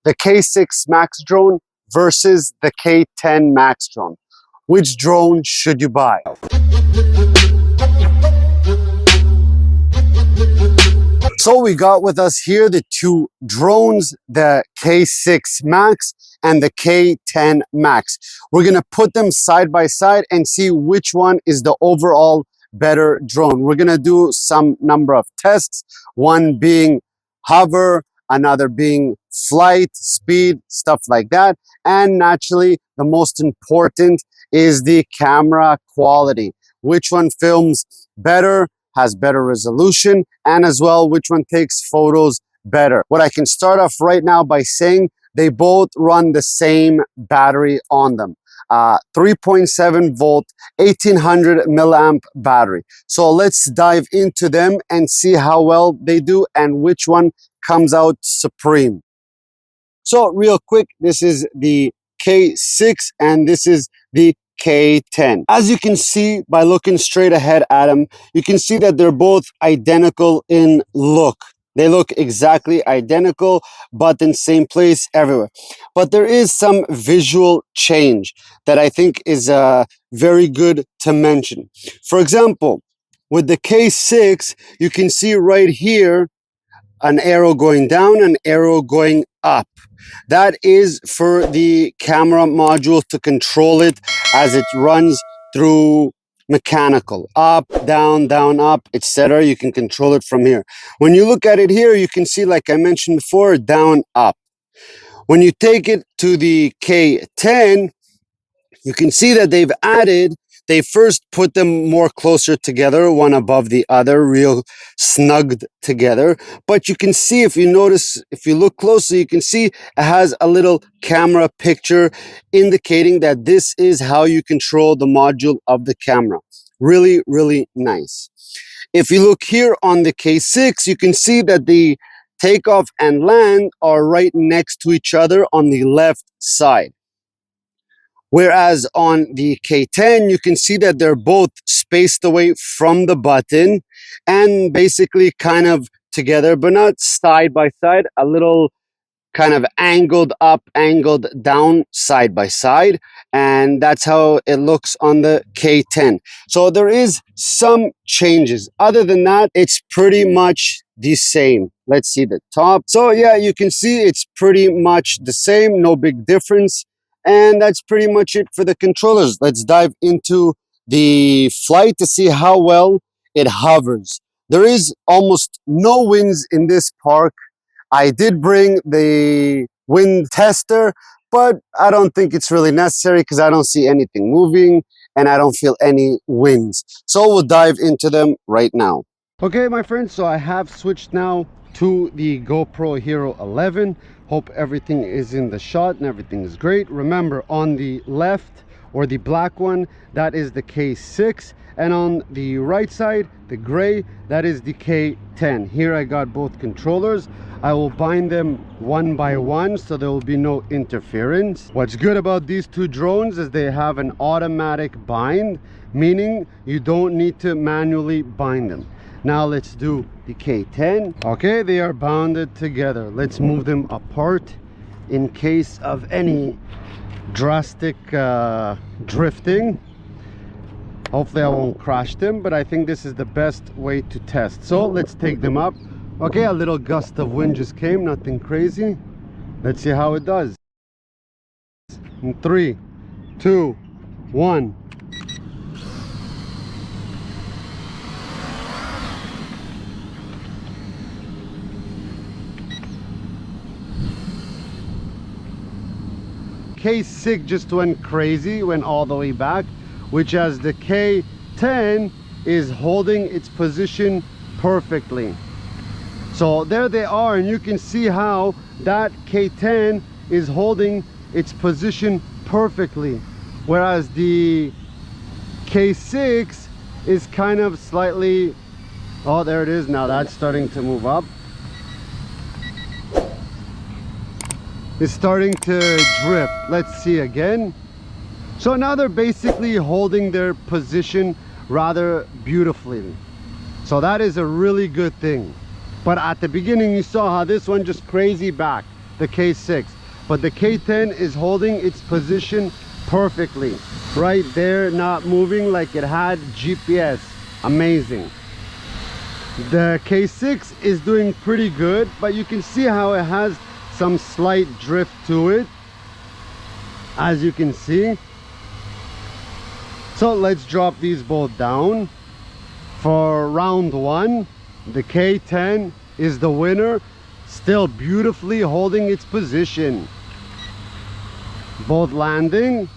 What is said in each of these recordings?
the K6 Max drone versus the K10 Max drone. Which drone should you buy? So we got with us here the two drones, the K6 Max and the K10 Max. We're gonna put them side by side and see which one is the overall better drone. We're gonna do some number of tests, one being hover, another being flight, speed, stuff like that. And naturally, the most important is the camera quality. Which one films better, has better resolution, and as well, which one takes photos better. What I can start off right now by saying they both run the same battery on them. 3.7 volt, 1800 milliamp battery. So let's dive into them and see how well they do and which one comes out supreme. So real quick, this is the K6 and this is the K10. As you can see by looking straight ahead at them, you can see that they're both identical in look. They look exactly identical, but in same place everywhere. But there is some visual change that I think is very good to mention. For example, with the K6, you can see right here an arrow going down, an arrow going up. That is for the camera module to control it as it runs through mechanical, up, down, up, etc. You can control it from here. When you look at it here, you can see, like I mentioned before, down, up. When you take it to the K10, you can see that they first put them more closer together, one above the other, real snugged together. But you can see, if you notice, if you look closely, you can see it has a little camera picture indicating that this is how you control the module of the camera. Really, really nice. If you look here on the K6, you can see that the takeoff and land are right next to each other on the left side. Whereas on the K10, you can see that they're both spaced away from the button and basically kind of together, but not side by side, a little kind of angled up, angled down, side by side. And that's how it looks on the K10. So there is some changes. Other than that, it's pretty much the same. Let's see the top. So yeah, you can see it's pretty much the same, no big difference. And that's pretty much it for the controllers. Let's dive into the flight to see how well it hovers. There is almost no winds in this park. I did bring the wind tester, but I don't think it's really necessary because I don't see anything moving and I don't feel any winds. So we'll dive into them right now. Okay, my friends, so I have switched now to the GoPro Hero 11. Hope everything is in the shot and everything is great. Remember, on the left, or the black one, that is the K6, and on the right side, the gray, that is the K10. Here I got both controllers. I will bind them one by one so there will be no interference. What's good about these two drones is they have an automatic bind, meaning you don't need to manually bind them. Now let's do the K10. Okay, they are bounded together. Let's move them apart in case of any drastic drifting. Hopefully I won't crash them, but I think this is the best way to test. So let's take them up. Okay, a little gust of wind just came, nothing crazy. Let's see how it does. In 3, 2, 1. K6 just went crazy, went all the way back, which as the K10 is holding its position perfectly. So there they are, and you can see how that K10 is holding its position perfectly, whereas the K6 is kind of slightly, oh, there it is, now that's starting to move up. It's starting to drift. Let's see again. So now they're basically holding their position rather beautifully. So that is a really good thing. But at the beginning you saw how this one just crazy back. the K6, but the K10 is holding its position perfectly. Right there, not moving like it had GPS. Amazing. The K6 is doing pretty good, but you can see how it has some slight drift to it, as you can see. So let's drop these both down. For round one, the K10 is the winner, still beautifully holding its position. Both landing,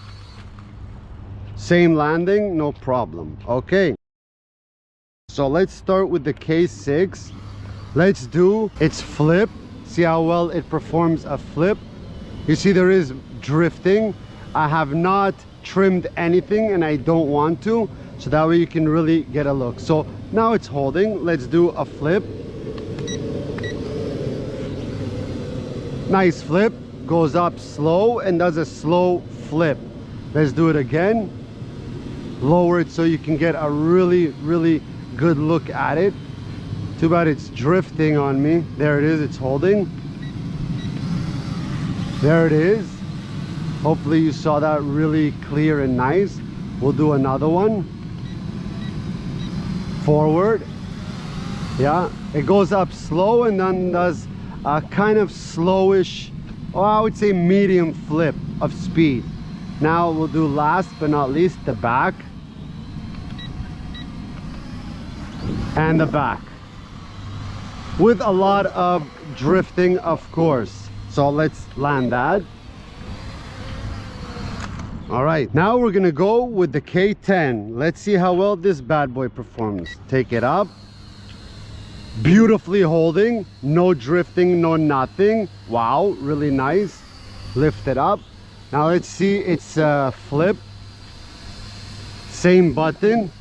same landing, no problem. Okay, so let's start with the K6. Let's do its flip. See how well it performs a flip. You see there is drifting. I have not trimmed anything and I don't want to, so that way you can really get a look. So now it's holding. Let's do a flip. Nice flip. Goes up slow and does a slow flip. Let's do it again. Lower it so you can get a really good look at it. Too bad it's drifting on me. There it is, it's holding. There it is. Hopefully you saw that really clear and nice. We'll do another one. Forward. Yeah, it goes up slow and then does a kind of slowish, or I would say medium flip of speed. Now we'll do last but not least the back. And the back. With a lot of drifting, of course. So let's land that. All right, now we're gonna go with the K10. Let's see how well this bad boy performs. Take it up. Beautifully holding, no drifting, no nothing. Wow, really nice. Lift it up. Now let's see its flip. Same button.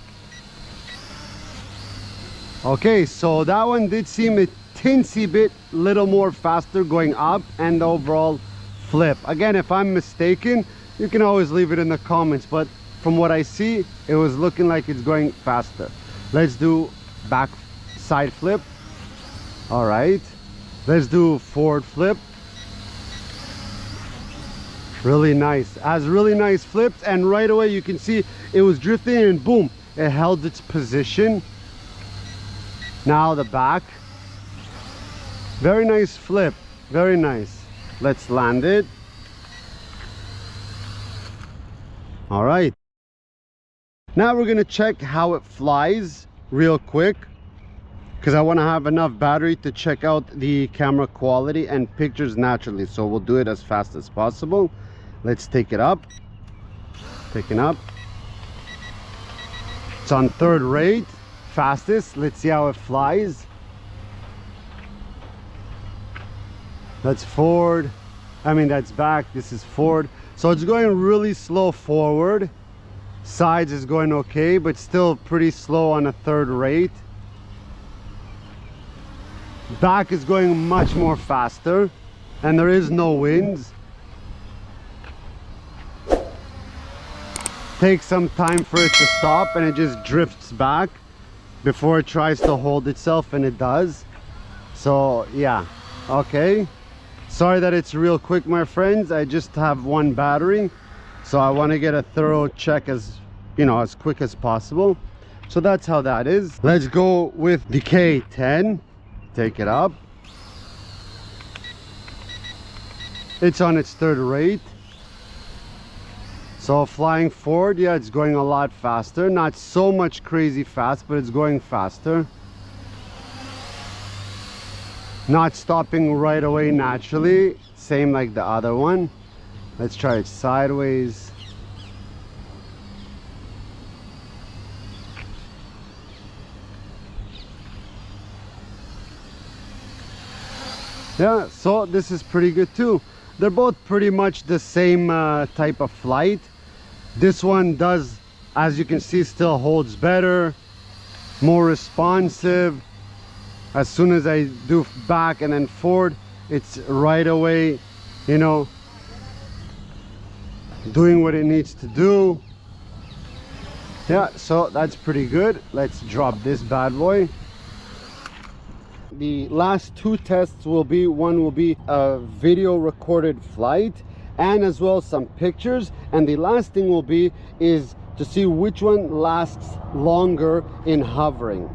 Okay, so that one did seem a teensy bit little more faster going up, and the overall flip. Again, if I'm mistaken, you can always leave it in the comments, but from what I see, it was looking like it's going faster. Let's do back side flip. All right, let's do forward flip. Really nice. Has really nice flips, and right away you can see it was drifting and boom, it held its position. Now the back. Very nice flip, very nice. Let's land it. All right, now we're gonna check how it flies real quick, because I want to have enough battery to check out the camera quality and pictures naturally, so we'll do it as fast as possible. Let's take it up. Taking up. It's on third rate, fastest. Let's see how it flies. That's forward, that's back. This is forward. So it's going really slow forward. Sides is going okay, but still pretty slow on a third rate. Back is going much more faster, and there is no winds. Takes some time for it to stop, and it just drifts back before it tries to hold itself, and it does. So yeah, okay. Sorry that it's real quick, my friends. I just have one battery, so I want to get a thorough check as quick as possible. So that's how that is. Let's go with the K10. Take it up. It's on its third rate. So flying forward, yeah, it's going a lot faster. Not so much crazy fast, but it's going faster. Not stopping right away naturally, same like the other one. Let's try it sideways. Yeah, so this is pretty good too. They're both pretty much the same type of flight. This one does, as you can see, still holds better, more responsive. As soon as I do back and then forward, it's right away, doing what it needs to do. Yeah, so that's pretty good. Let's drop this bad boy. The last two tests will be, one will be a video recorded flight and as well some pictures, and the last thing will be is to see which one lasts longer in hovering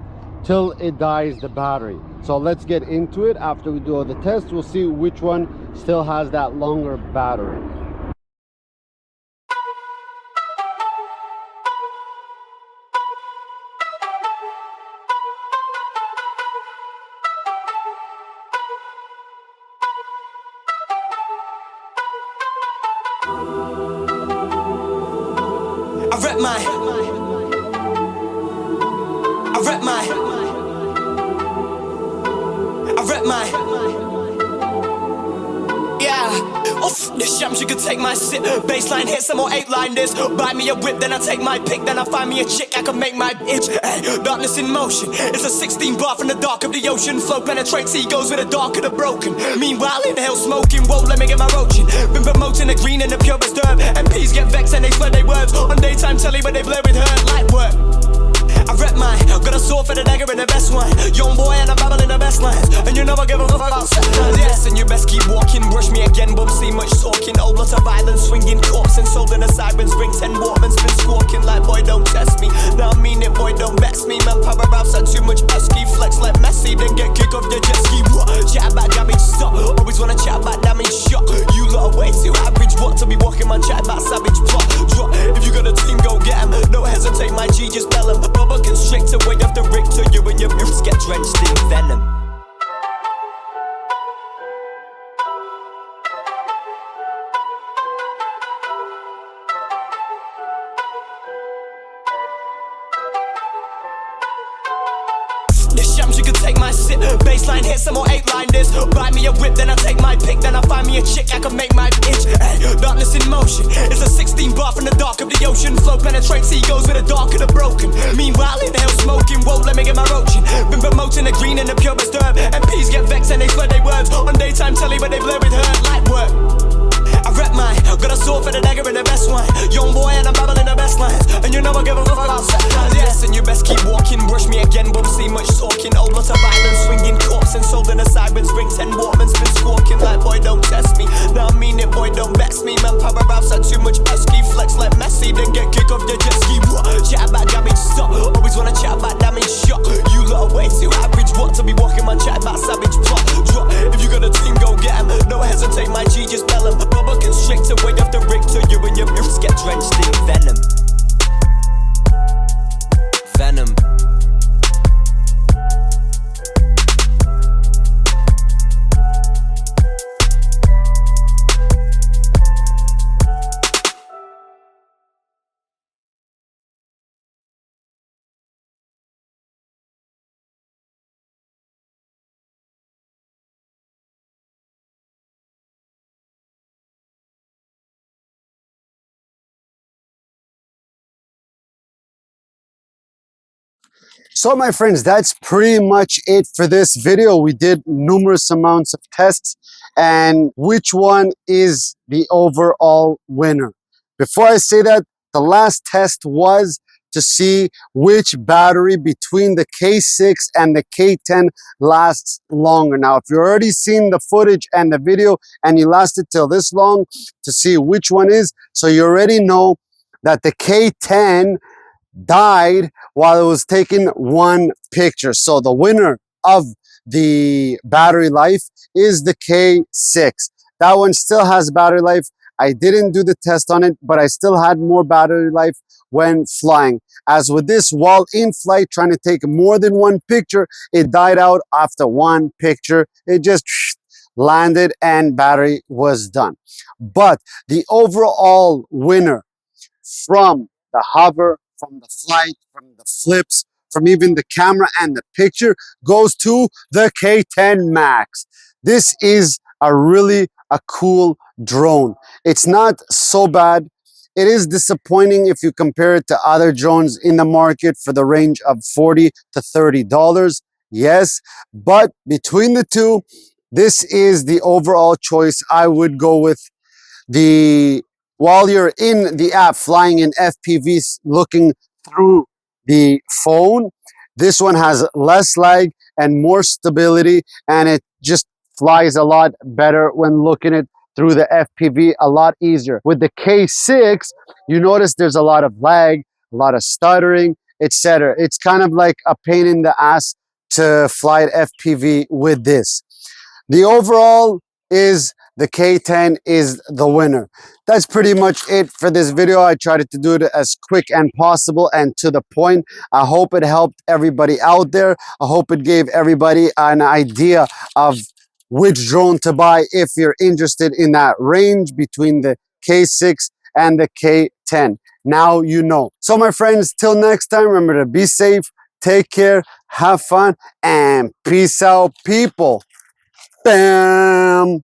till it dies the battery. So let's get into it. After we do all the tests, we'll see which one still has that longer battery. I rep my yeah. Oof, this shams, you could take my sip. Baseline hit, some more 8-line this. Buy me a whip, then I take my pick. Then I find me a chick, I can make my itch. Ay, darkness in motion. It's a 16 bar from the dark of the ocean. Flow penetrates egos with the dark of the broken. Meanwhile, inhale smoking, whoa, let me get my roaching. Been promoting the green and the purest herb. MPs get vexed and they slur their words. On daytime telly, but they blur with her light work. I rep mine, got a sword for the dagger and the best one. Young boy and I'm babbling the best lines. And you never give a fuck about set lines. Yes, and you best keep walking. Brush me again, won't see much talking. Old lot of violence, swinging corpse and sold in the sirens. Bring 10 Waterman's been squawking like, boy, don't test me. Now I mean it, boy, don't vex me. Man, power outs had too much pesky. Flex like Messi, then get kick off the jet ski. Chat about damage, stop. Always wanna chat about damage, shot. You lot are way too average. What to be walking, man, chat about savage plot. Drop. If you got a team, go get 'em. Don't hesitate, my G, just bell 'em. Rubber constrictor, way off the rig to you and your roots get drenched in venom. This shams, you could take my sip. Baseline hit, some more 8-line this. Buy me a whip, then I take my pick. Then I find me a chick, I can make my itch. Ay, darkness in motion. It's a 16 bar from the dark of the ocean. Flow penetrates egos with the dark of the broken. Meanwhile, inhale smoking, whoa, let me get my roaching. Been promoting the green and the purest herb. MPs get vexed and they slur their words. On daytime telly, but they blur with her light work. I rep mine, got a sword for the dagger and the best one. Young boy and I'm babbling the best lines. And you never give a fuck about set lines. Yes, and you best keep walking. Brush me again, won't see much talking. Old lot of violence, swinging corpse and sold in the sirens. Bring 10 Waterman's been squawking like, boy, don't test me. Now I mean it, boy, don't vex me. Man, power outs had too much pesky. Flex like Messi, then get kick off the jet ski. Chat about damage, stop. Always wanna chat about damage, shot. You lot are way too average. What to be walking, man, chat about savage plot. Drop. If you got a team, go get 'em. Don't hesitate, my G, just bell 'em. Rubber constrictor, way off the rig to you and your roots get drenched in venom. Venom. So my friends, that's pretty much it for this video. We did numerous amounts of tests, and which one is the overall winner? Before I say that, the last test was to see which battery between the K6 and the K10 lasts longer. Now, if you've already seen the footage and the video and you lasted till this long to see which one is, so you already know that the K10 died while it was taking one picture. So the winner of the battery life is the K6. That one still has battery life. I didn't do the test on it, but I still had more battery life when flying. As with this, while in flight trying to take more than one picture, it died out after one picture. It just landed and battery was done. But the overall winner from the hover, from the flight, from the flips, from even the camera and the picture goes to the K10 Max. This is a cool drone. It's not so bad. It is disappointing if you compare it to other drones in the market for the range of $40 to $30. Yes, but between the two, this is the overall choice. I would go with while you're in the app flying in FPVs looking through the phone, this one has less lag and more stability, and it just flies a lot better when looking at through the FPV, a lot easier. With the K6, you notice there's a lot of lag, a lot of stuttering, etc. It's kind of like a pain in the ass to fly at FPV with this. The overall is the K10 is the winner. That's pretty much it for this video. I tried to do it as quick and possible and to the point. I hope it helped everybody out there. I hope it gave everybody an idea of which drone to buy if you're interested in that range between the K6 and the K10. Now you know. So my friends, till next time, remember to be safe, take care, have fun, and peace out, people. Bam!